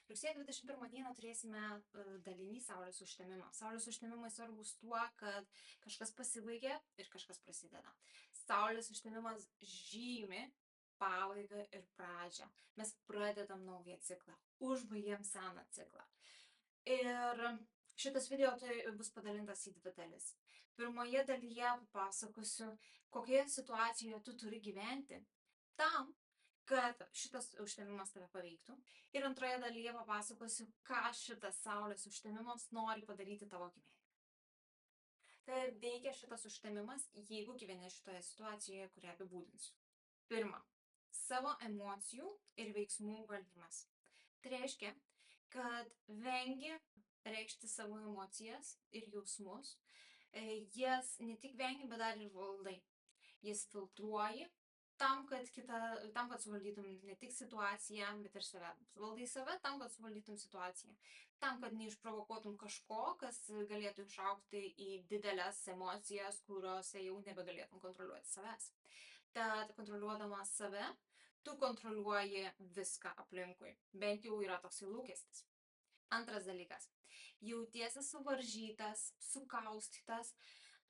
Rugsėjo 21 dieną turėsime dalinį saulės užtemimą. Saulės užtemimai svarbus tuo, kad kažkas pasibaigia ir kažkas prasideda. Saulės užtemimas žymi pabaigą ir pradžią. Mes pradedam naują ciklą, užbaigiam seną ciklą. Ir šitas video bus padalintas į dvi dalis. Pirmoje dalyje papasakosiu, kokioje situacijoje tu turi gyventi tam, kad šitas užtemimas tave paveiktų. Ir antroje dalyje papasakosiu, ką šitas saulės užtemimas nori padaryti tavo gyvenime. Tai veikia šitas užtemimas, jeigu gyveni šitoje situacijoje, kurią apibūdinsiu. Pirma, savo emocijų ir veiksmų valdymas. Tai reiškia, kad vengi reikšti savo emocijas ir jausmus. Jas ne tik vengi, bet dar ir valdai. Jas filtruoji tam, kad suvaldytum ne tik situaciją, bet ir save. Valdai save tam, kad suvaldytum situaciją. Tam, kad neišprovokuotum kažko, kas galėtų išaugti į didelės emocijas, kuriuose jau nebegalėtum kontroliuoti savęs. Tad kontroliuodamas save, tu kontroliuoji viską aplinkui. Bent jau yra toksai lūkestis. Antras dalykas. Jautiesi suvaržytas, sukaustytas.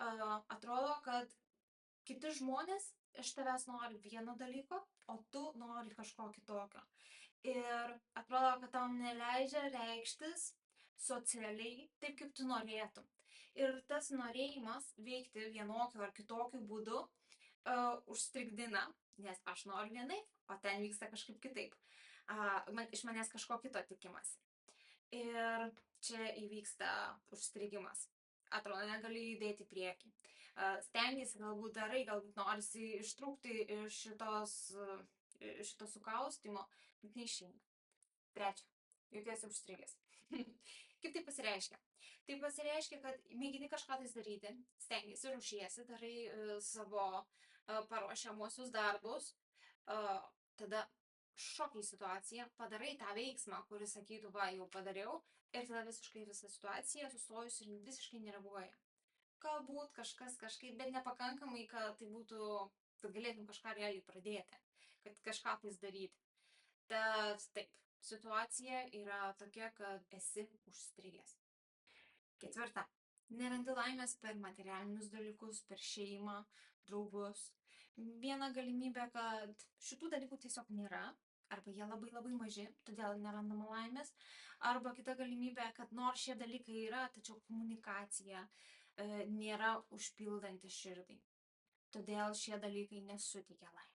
Atrodo, kad kiti žmonės iš tavęs nori vieno dalyko, o tu nori kažko kitokio. Ir atrodo, kad tau neleidžia reikštis socialiai taip, kaip tu norėtum. Ir tas norėjimas veikti vienokiu ar kitokiu būdu užstrigdina, nes aš noriu vienaip, o ten vyksta kažkaip kitaip. Iš manęs kažko kito tikimasi. Ir čia įvyksta užstrigimas. Atrodo, negali judėti į priekį. Stengiasi, galbūt darai, galbūt norisi ištrūkti iš šito sukaustimo, bet neišeina. Trečia, jautiesi užstrigęs. Kaip tai pasireiškia? Tai pasireiškia, kad mėgini kažką tais daryti, stengiasi, ruošiesi, darai savo paruošiamuosius darbus, tada šokiai situaciją, padarai tą veiksmą, kuris sakytų, va, jau padariau, ir tada visiškai visa situacija sustojus ir visiškai nereaguoja. Galbūt kažkas kažkaip, bet nepakankamai, kad tai būtų, kad galėtum kažką realiai pradėti, kad kažką tais daryti. Tad taip, situacija yra tokia, kad esi užstrigęs. Ketvirta. Nerandi laimės per materialinius dalykus, per šeimą, draugus. Viena galimybė, kad šitų dalykų tiesiog nėra, arba jie labai labai maži, todėl nerandama laimės. Arba kita galimybė, kad nors šie dalykai yra, tačiau komunikacija nėra užpildanti širdį. Todėl šie dalykai nesuteikia laimės.